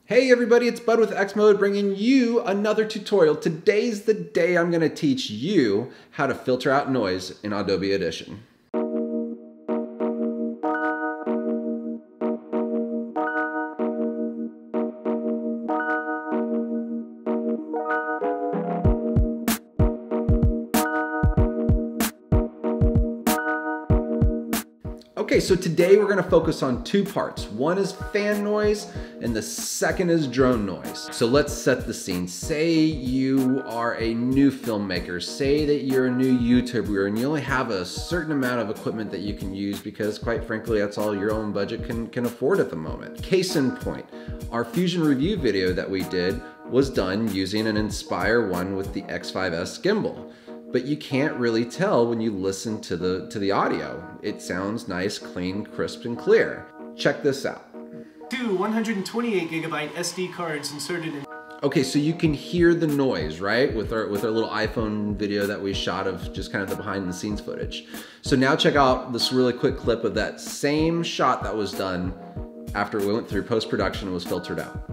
Hey everybody, it's Bud with Xmode bringing you another tutorial. Today's the day I'm going to teach you how to filter out noise in Adobe Audition. Okay, so today we're gonna focus on two parts. One is fan noise and the second is drone noise. So let's set the scene. Say you are a new filmmaker. Say that you're a new YouTuber and you only have a certain amount of equipment that you can use because quite frankly, that's all your own budget can afford at the moment. Case in point, our Fusion review video that we did was done using an Inspire 1 with the X5S gimbal. But you can't really tell when you listen to the audio. It sounds nice, clean, crisp, and clear. Check this out. Two 128 gigabyte SD cards inserted in. Okay, so you can hear the noise, right? With our little iPhone video that we shot of just kind of the behind the scenes footage. So now check out this really quick clip of that same shot that was done after we went through post-production and was filtered out.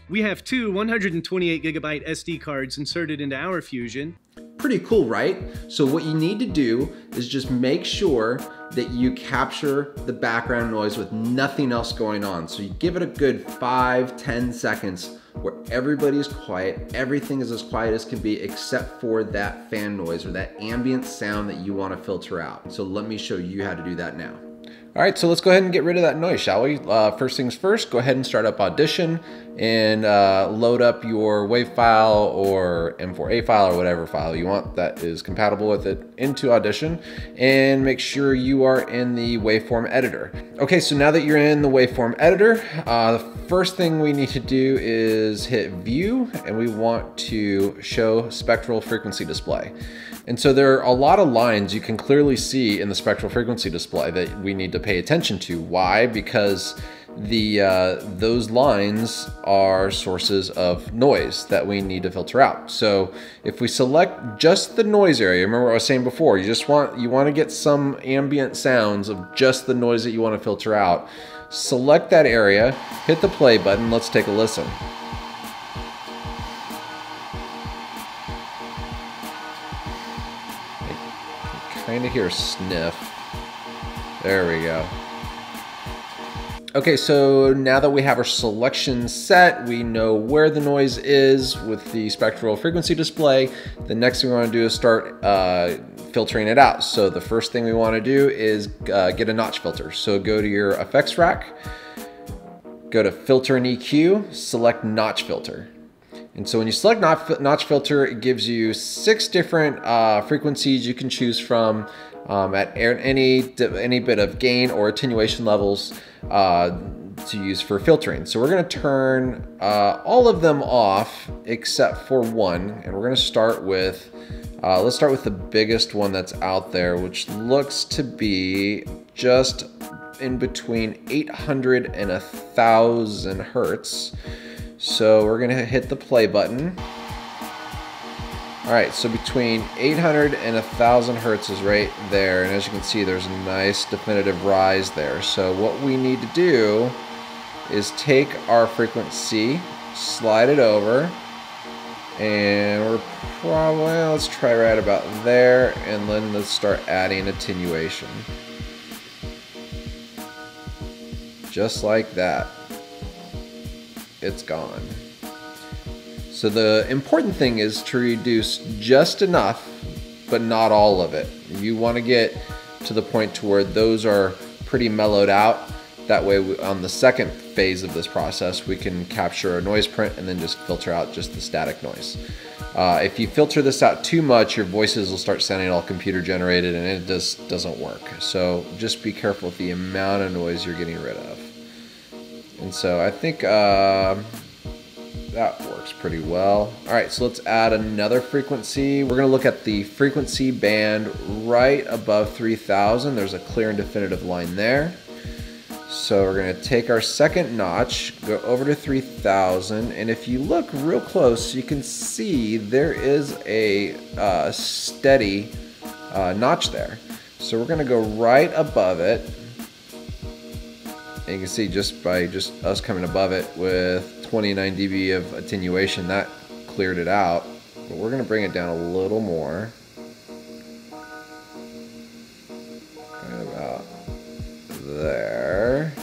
We have two 128 gigabyte SD cards inserted into our Fusion. Pretty cool, right? So what you need to do is just make sure that you capture the background noise with nothing else going on. So you give it a good 5-10 seconds where everybody's quiet, everything is as quiet as can be except for that fan noise or that ambient sound that you want to filter out. So let me show you how to do that now. All right, so let's go ahead and get rid of that noise, shall we? First things first, go ahead and start up Audition and load up your WAV file or M4A file or whatever file you want that is compatible with it into Audition, and make sure you are in the waveform editor. Okay, so now that you're in the waveform editor, the first thing we need to do is hit View, and we want to show spectral frequency display. And so there are a lot of lines you can clearly see in the spectral frequency display that we need to pay attention to. Why? Because those lines are sources of noise that we need to filter out. So if we select just the noise area, remember what I was saying before, you want to get some ambient sounds of just the noise that you want to filter out. Select that area, hit the play button, let's take a listen. Kind of hear a sniff. There we go. Okay, so now that we have our selection set, we know where the noise is with the spectral frequency display. The next thing we want to do is start filtering it out. So the first thing we want to do is get a notch filter. So go to your effects rack, go to Filter and EQ, select Notch Filter. And so when you select Notch Filter, it gives you 6 different frequencies you can choose from at any bit of gain or attenuation levels to use for filtering. So we're going to turn all of them off except for one, and we're going to start with, let's start with the biggest one that's out there, which looks to be just in between 800 and 1000 hertz. So we're gonna hit the play button. All right, so between 800 and 1000 hertz is right there. And as you can see, there's a nice definitive rise there. So what we need to do is take our frequency, slide it over, and we're probably, let's try right about there. And then let's start adding attenuation. Just like that. It's gone. So the important thing is to reduce just enough, but not all of it. You want to get to the point to where those are pretty mellowed out. That way on the second phase of this process, we can capture a noise print and then just filter out just the static noise. If you filter this out too much, your voices will start sounding all computer generated and it just doesn't work. So just be careful with the amount of noise you're getting rid of. And so I think that works pretty well. All right, so let's add another frequency. We're gonna look at the frequency band right above 3000. There's a clear and definitive line there. So we're gonna take our second notch, go over to 3000, and if you look real close, you can see there is a steady notch there. So we're gonna go right above it, And you can see just by us coming above it with 29 dB of attenuation, that cleared it out. But we're gonna bring it down a little more. Right about there.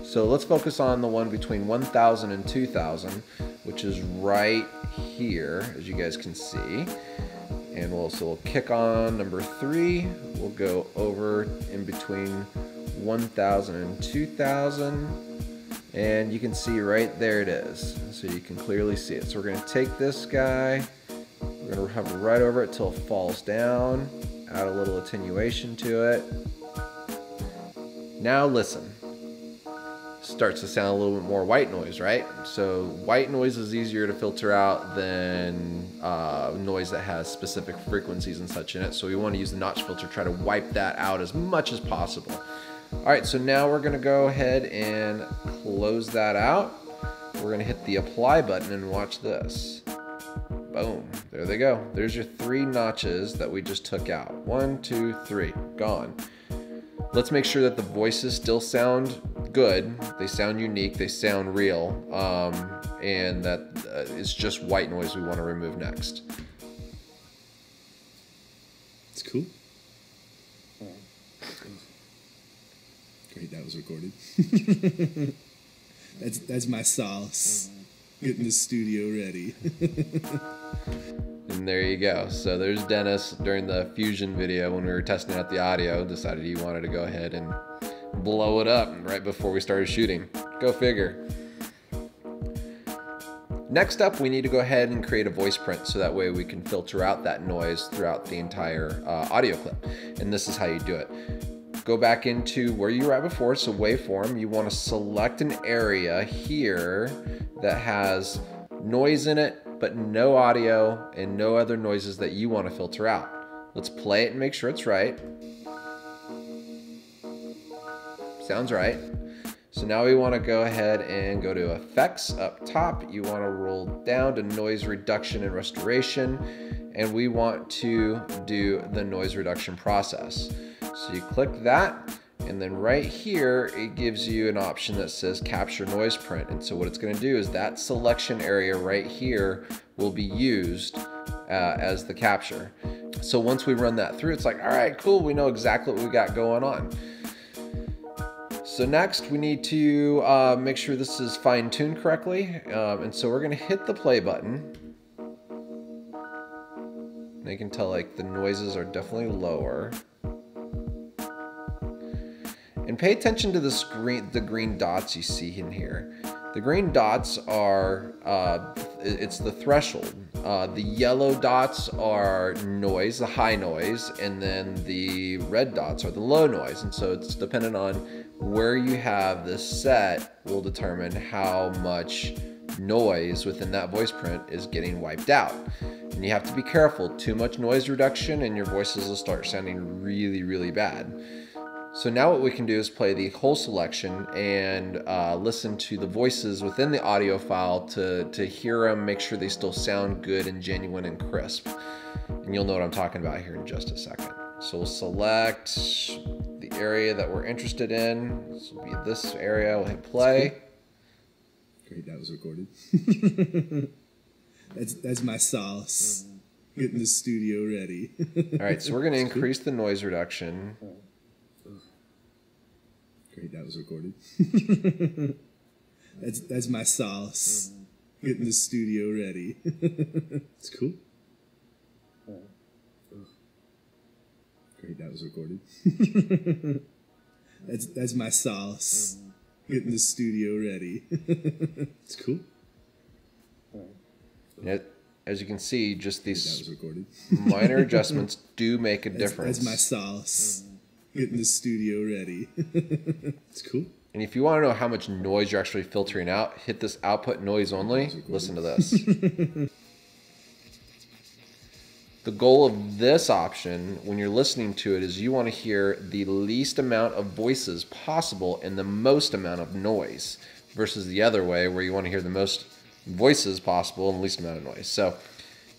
So let's focus on the one between 1000 and 2000, which is right here, as you guys can see. And we'll kick on number 3. We'll go over in between 1000 and 2000. And you can see right there it is. So you can clearly see it. So we're gonna take this guy, we're gonna hover right over it till it falls down, add a little attenuation to it. Now listen. Starts to sound a little bit more white noise, right? So white noise is easier to filter out than noise that has specific frequencies and such in it. So we want to use the notch filter, try to wipe that out as much as possible. All right, so now we're gonna go ahead and close that out. We're gonna hit the apply button and watch this. Boom, there they go. There's your 3 notches that we just took out. 1, 2, 3, gone. Let's make sure that the voices still sound good, they sound unique, they sound real, and that it's just white noise we want to remove next. It's cool. Great, that was recorded. that's my sauce. Getting the studio ready. And there you go. So there's Dennis during the Fusion video when we were testing out the audio, decided he wanted to go ahead and blow it up right before we started shooting. Go figure. Next up, we need to go ahead and create a voice print so that way we can filter out that noise throughout the entire audio clip. And this is how you do it. Go back into where you were at before, so waveform. You want to select an area here that has noise in it, but no audio and no other noises that you want to filter out. Let's play it and make sure it's right. Sounds right. So now we want to go ahead and go to effects up top. You want to roll down to noise reduction and restoration, and we want to do the noise reduction process. So you click that, and then right here it gives you an option that says capture noise print. And so what it's going to do is that selection area right here will be used as the capture. So once we run that through, it's like, all right, cool, we know exactly what we got going on. So next we need to make sure this is fine-tuned correctly. And so we're gonna hit the play button. And you can tell like the noises are definitely lower. And pay attention to the green dots you see in here. The green dots are, it's the threshold. The yellow dots are noise, the high noise, and then the red dots are the low noise. And so it's dependent on where you have this set will determine how much noise within that voice print is getting wiped out. And you have to be careful. Too much noise reduction and your voices will start sounding really, really bad. So now what we can do is play the whole selection and listen to the voices within the audio file to hear them, make sure they still sound good and genuine and crisp. And you'll know what I'm talking about here in just a second. So we'll select the area that we're interested in. This will be this area. We'll hit play. Great, that was recorded. that's my sauce. Getting the studio ready. All right, so we're going to increase the noise reduction. Great, that was recorded. that's my sauce. Getting the studio ready. It's cool. Great, that was recorded. that's my sauce. Getting the studio ready. It's cool. As you can see, just these that was recorded. minor adjustments do make a difference. That's my sauce. Getting the studio ready. It's cool. And if you want to know how much noise you're actually filtering out, hit this output noise only. Listen to this. The goal of this option when you're listening to it is you want to hear the least amount of voices possible and the most amount of noise versus the other way where you want to hear the most voices possible and the least amount of noise. So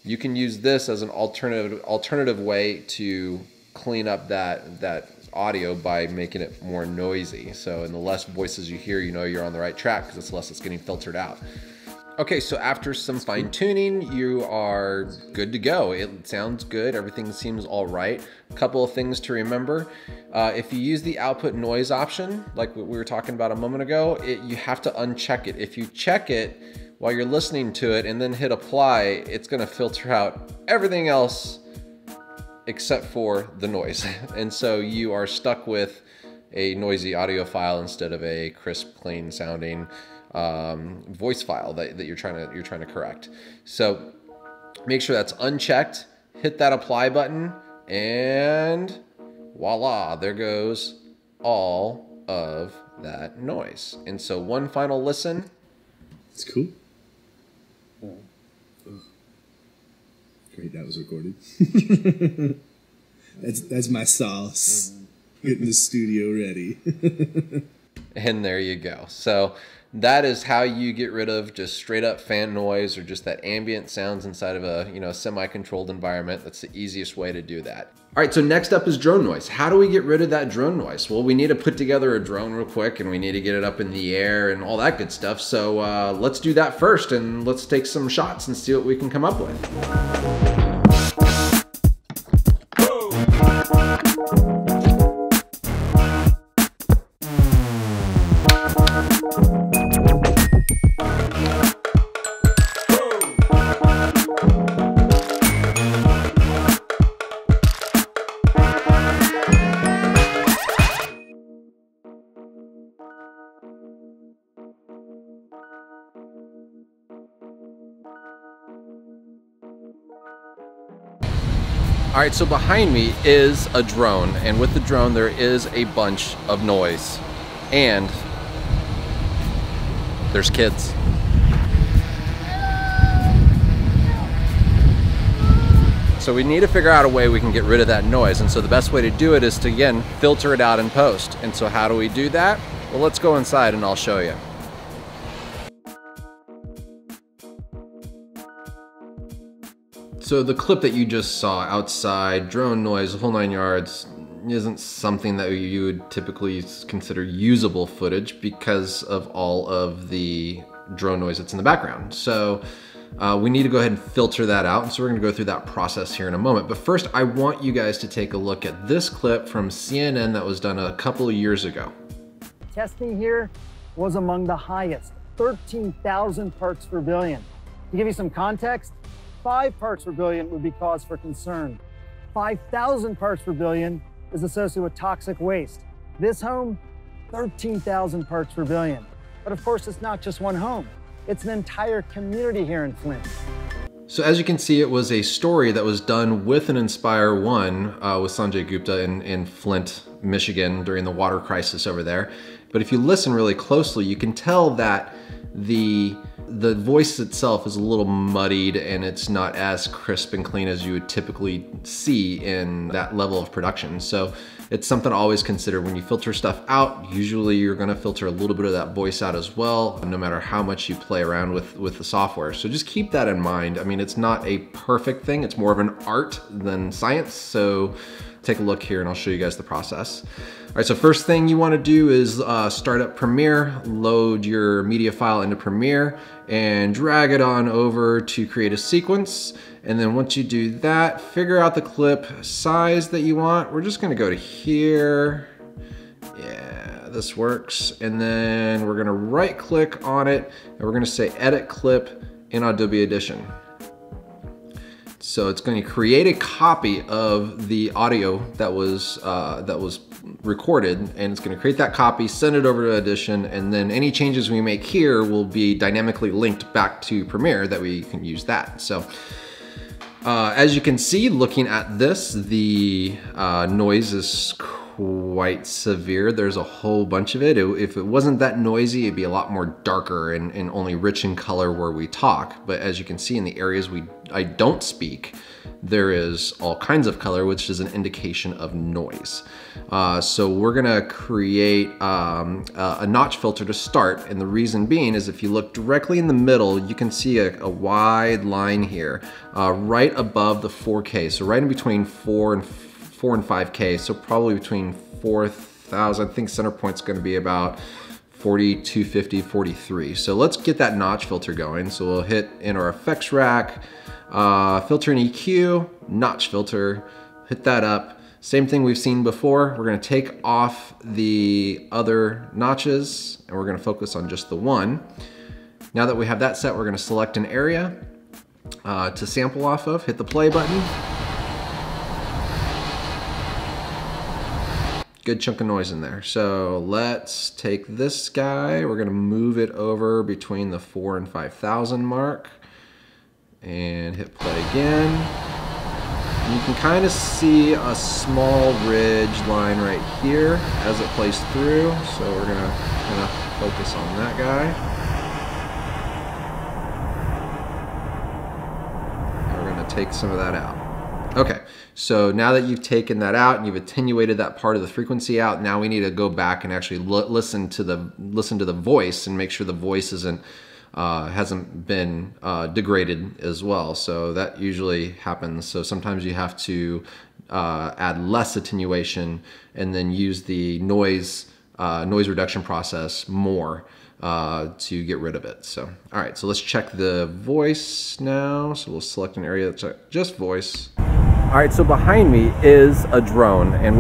you can use this as an alternative way to clean up that audio by making it more noisy. So in the less voices you hear, you know you're on the right track because it's less that's getting filtered out. Okay, so after some fine tuning, you are good to go. It sounds good, everything seems all right. A couple of things to remember. If you use the output noise option, like what we were talking about a moment ago, you have to uncheck it. If you check it while you're listening to it and then hit apply, it's gonna filter out everything else except for the noise. And so you are stuck with a noisy audio file instead of a crisp, clean sounding voice file that you're trying to correct. So make sure that's unchecked, hit that apply button, and voila, there goes all of that noise. And so one final listen. It's cool. Great, that was recorded. that's my sauce. Getting the studio ready. And there you go. So that is how you get rid of just straight up fan noise or just that ambient sounds inside of a semi-controlled environment. That's the easiest way to do that. All right, so next up is drone noise. How do we get rid of that drone noise? Well, we need to put together a drone real quick and we need to get it up in the air and all that good stuff. So let's do that first and let's take some shots and see what we can come up with. All right, so behind me is a drone, and with the drone there is a bunch of noise, and there's kids. So we need to figure out a way we can get rid of that noise, and so the best way to do it is to, again, filter it out in post. And so how do we do that? Well, let's go inside and I'll show you. So the clip that you just saw outside, drone noise, the whole 9 yards, isn't something that you would typically consider usable footage because of all of the drone noise that's in the background. So we need to go ahead and filter that out. And so we're gonna go through that process here in a moment. But first, I want you guys to take a look at this clip from CNN that was done a couple of years ago. Testing here was among the highest, 13,000 parts per billion. To give you some context, 5 parts per billion would be cause for concern. 5,000 parts per billion is associated with toxic waste. This home, 13,000 parts per billion. But of course, it's not just one home. It's an entire community here in Flint. So as you can see, it was a story that was done with an Inspire 1 with Sanjay Gupta in Flint, Michigan during the water crisis over there. But if you listen really closely, you can tell that the voice itself is a little muddied and it's not as crisp and clean as you would typically see in that level of production. So it's something to always consider when you filter stuff out. Usually you're gonna filter a little bit of that voice out as well, no matter how much you play around with the software. So just keep that in mind. I mean, it's not a perfect thing. It's more of an art than science. So take a look here and I'll show you guys the process. All right, so first thing you wanna do is start up Premiere, load your media file into Premiere, and drag it on over to create a sequence. And then once you do that, figure out the clip size that you want. We're just gonna go to here. Yeah, this works. And then we're gonna right click on it, and we're gonna say Edit Clip in Adobe Audition. So it's going to create a copy of the audio that was recorded, and it's going to create that copy, send it over to Audition, and then any changes we make here will be dynamically linked back to Premiere that we can use that. So as you can see, looking at this, the noise is quite severe. There's a whole bunch of it. If it wasn't that noisy, it'd be a lot more darker and only rich in color where we talk. But as you can see in the areas I don't speak, there is all kinds of color, which is an indication of noise. So we're gonna create a notch filter to start. And the reason being is if you look directly in the middle, you can see a wide line here, right above the 4K. So right in between 4 and 5K, so probably between 4,000. I think center point's gonna be about 4250, 43. So let's get that notch filter going. So we'll hit in our effects rack, filter and EQ, notch filter, hit that up. Same thing we've seen before. We're gonna take off the other notches and we're gonna focus on just the one. Now that we have that set, we're gonna select an area to sample off of, hit the play button. Good chunk of noise in there. So let's take this guy. We're gonna move it over between the 4,000 and 5,000 mark and hit play again. And you can kind of see a small ridge line right here as it plays through. So we're gonna kind of focus on that guy. And we're gonna take some of that out. Okay, so now that you've taken that out and you've attenuated that part of the frequency out, now we need to go back and actually listen to the voice and make sure the voice hasn't been degraded as well. So that usually happens. So sometimes you have to add less attenuation and then use the noise reduction process more to get rid of it. So, all right, so let's check the voice now. So we'll select an area that's just voice. All right, so behind me is a drone, and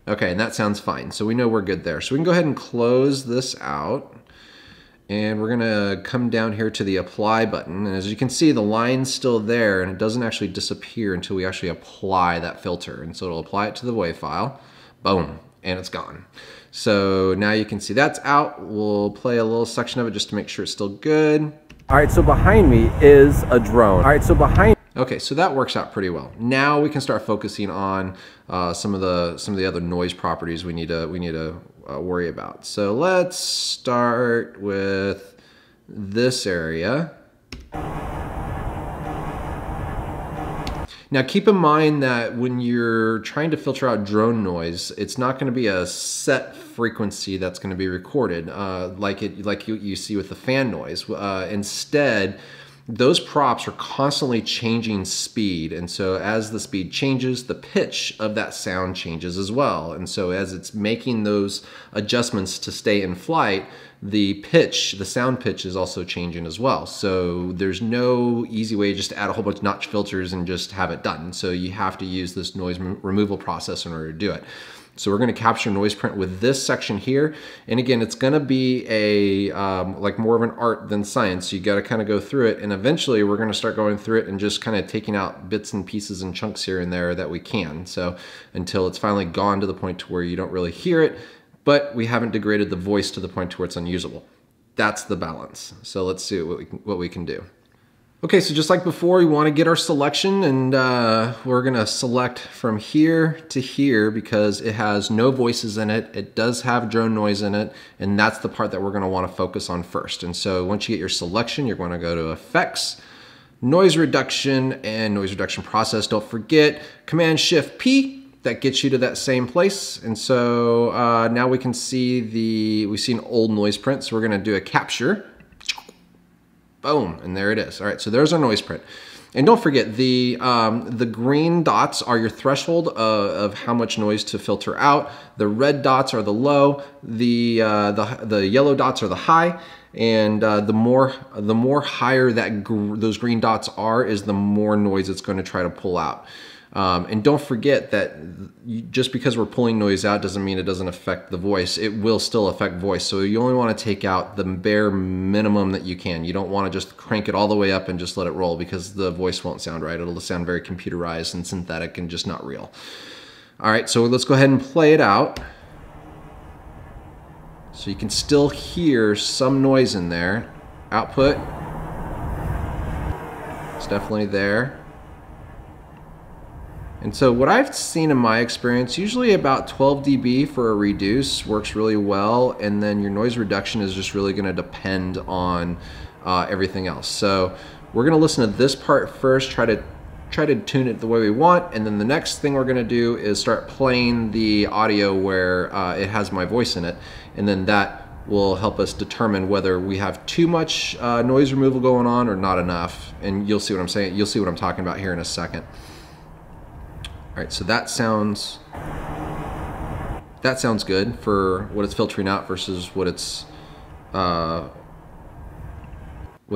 okay, and that sounds fine. So we know we're good there. So we can go ahead and close this out, and we're gonna come down here to the apply button. And as you can see, the line's still there, and it doesn't actually disappear until we actually apply that filter. And so it'll apply it to the WAV file, boom, and it's gone. So now you can see that's out. We'll play a little section of it just to make sure it's still good. All right, so behind me is a drone. All right, so okay, so that works out pretty well. Now we can start focusing on some of the other noise properties we need to worry about. So let's start with this area. Now keep in mind that when you're trying to filter out drone noise, it's not going to be a set frequency that's going to be recorded like you see with the fan noise. Instead, those props are constantly changing speed, and so as the speed changes, the pitch of that sound changes as well. And so as it's making those adjustments to stay in flight, the sound pitch is also changing as well. So there's no easy way just to add a whole bunch of notch filters and just have it done. So you have to use this noise removal process in order to do it. So we're going to capture noise print with this section here. And again, it's going to be like more of an art than science. So you got to kind of go through it. And eventually we're going to start going through it and just kind of taking out bits and pieces and chunks here and there that we can. So until it's finally gone to the point to where you don't really hear it, but we haven't degraded the voice to the point to where it's unusable. That's the balance. So let's see what we can do. Okay, so just like before, we want to get our selection, and we're going to select from here to here because it has no voices in it. It does have drone noise in it, and that's the part that we're going to want to focus on first. And so once you get your selection, you're going to go to Effects, Noise Reduction, and Noise Reduction Process. Don't forget Command-Shift-P. That gets you to that same place. And so now we can see we see an old noise print, so we're going to do a capture. Boom, and there it is. All right, so there's our noise print. And don't forget, the green dots are your threshold of how much noise to filter out. The red dots are the low. The yellow dots are the high. And the more higher that those green dots are, is the more noise it's going to try to pull out. And don't forget that just because we're pulling noise out doesn't mean it doesn't affect the voice. It will still affect voice. So you only want to take out the bare minimum that you can. You don't want to just crank it all the way up and just let it roll, because the voice won't sound right. It'll sound very computerized and synthetic and just not real. All right, so let's go ahead and play it out. So you can still hear some noise in there. Output. It's definitely there. And so what I've seen in my experience, usually about 12 dB for a reduce works really well, and then your noise reduction is just really going to depend on everything else. So we're going to listen to this part first, try to tune it the way we want, and then the next thing we're going to do is start playing the audio where it has my voice in it, and then that will help us determine whether we have too much noise removal going on or not enough. And you'll see what I'm saying. You'll see what I'm talking about here in a second. All right, so that sounds that sounds good for what it's filtering out versus what it's what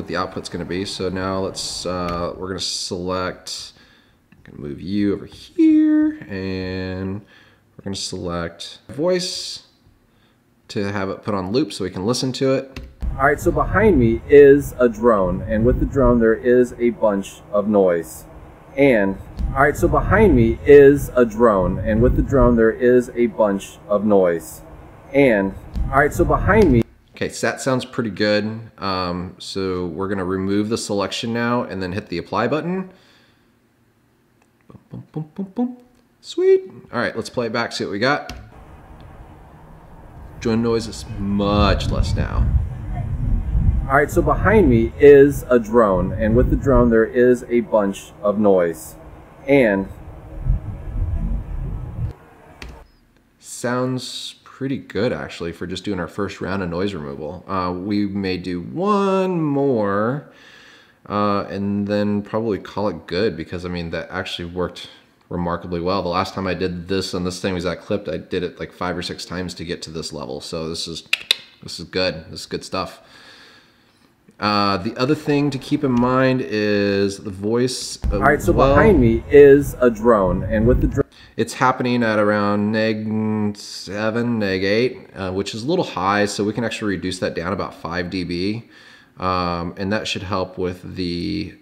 the output's going to be. So now let's we're going to select, I'm going to move you over here, and we're going to select voice to have it put on loop so we can listen to it. All right, so behind me is a drone, and with the drone there is a bunch of noise. And all right, so behind me is a drone, and with the drone there is a bunch of noise. And all right, so behind me. Okay, so that sounds pretty good. So we're gonna remove the selection now and then hit the apply button. Boom, boom, boom, boom, boom. Sweet. All right, let's play it back, see what we got. Drone noise is much less now. All right, so behind me is a drone, and with the drone there is a bunch of noise. And sounds pretty good actually for just doing our first round of noise removal. We may do one more and then probably call it good, because I mean that actually worked remarkably well. The last time I did this on this thing was that clipped, I did it like 5 or 6 times to get to this level. So this is good. This is good stuff. The other thing to keep in mind is the voice. All right, so behind me is a drone, and with the drone, it's happening at around -7, -8, which is a little high, so we can actually reduce that down about 5 dB, and that should help with the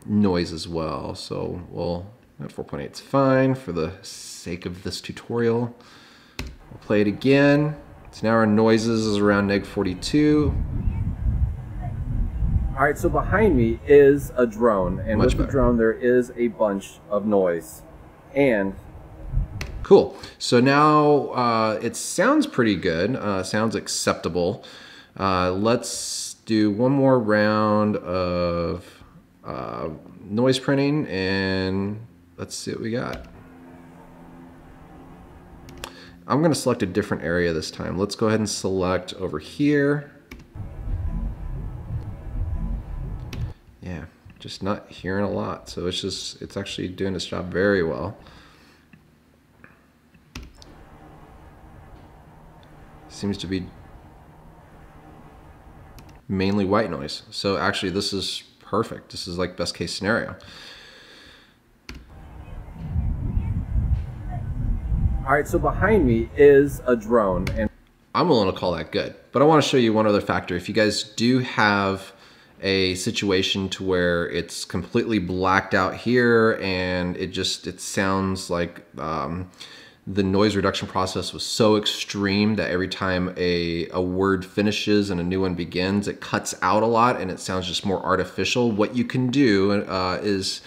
noise as well. So we'll, at 4.8 is fine for the sake of this tutorial. We'll play it again. So now our noises is around -42. All right, so behind me is a drone, and with the drone there is a bunch of noise. And cool. So now it sounds pretty good. Sounds acceptable. Let's do one more round of noise printing, and let's see what we got. I'm going to select a different area this time. Let's go ahead and select over here. Yeah, just not hearing a lot. So it's actually doing its job very well. Seems to be mainly white noise. So actually this is perfect. This is like best case scenario. All right, so behind me is a drone, and I'm willing to call that good. But I want to show you one other factor. If you guys do have a situation to where it's completely blacked out here and it sounds like the noise reduction process was so extreme that every time a word finishes and a new one begins, it cuts out a lot and it sounds just more artificial. What you can do is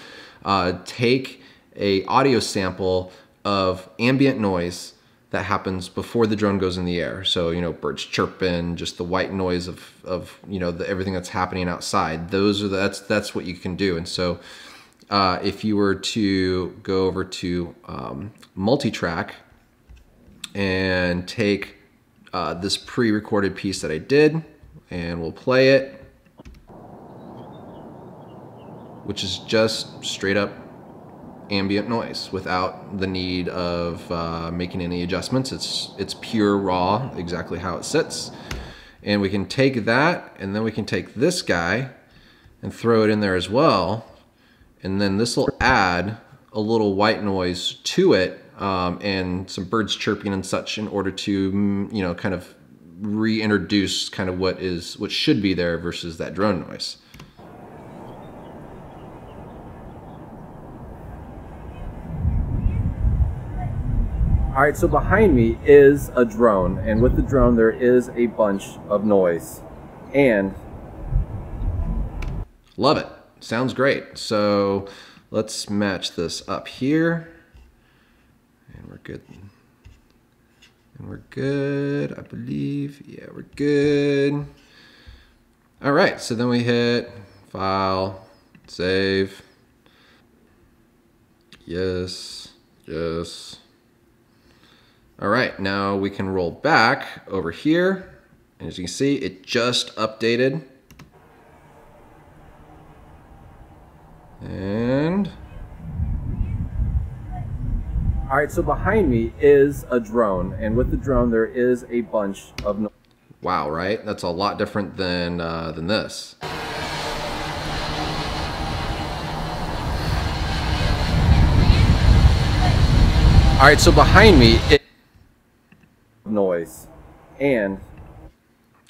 take a audio sample of ambient noise that happens before the drone goes in the air. So, you know, birds chirping, just the white noise of you know, everything that's happening outside. That's what you can do. And so if you were to go over to multi-track and take this pre-recorded piece that I did, and we'll play it, which is just straight up ambient noise without the need of making any adjustments. It's pure raw, exactly how it sits. And we can take that, and then we can take this guy and throw it in there as well. And then this will add a little white noise to it, and some birds chirping and such, in order to, you know, kind of reintroduce kind of what should be there versus that drone noise. All right, so behind me is a drone, and with the drone there is a bunch of noise. And love it. Sounds great. So let's match this up here. And we're good. And we're good, I believe. Yeah, we're good. All right, so then we hit File, Save. Yes, yes. All right, now we can roll back over here. And as you can see, it just updated. And all All right, so behind me is a drone, and with the drone there is a bunch of noise. Wow, right? That's a lot different than this. All right, so behind me is noise, and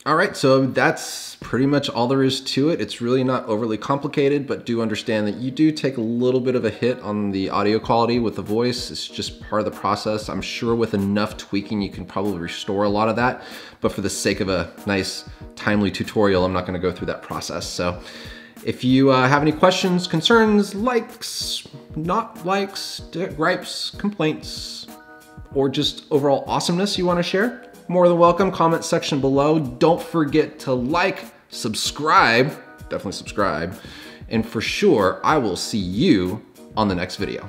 all right, so that's pretty much all there is to it. It's really not overly complicated, but do understand that you do take a little bit of a hit on the audio quality with the voice. It's just part of the process. I'm sure with enough tweaking, you can probably restore a lot of that, but for the sake of a nice, timely tutorial, I'm not gonna go through that process. So if you have any questions, concerns, likes, not likes, gripes, complaints, or just overall awesomeness you wanna share, more than welcome, comment section below. Don't forget to like, subscribe, definitely subscribe, and for sure, I will see you on the next video.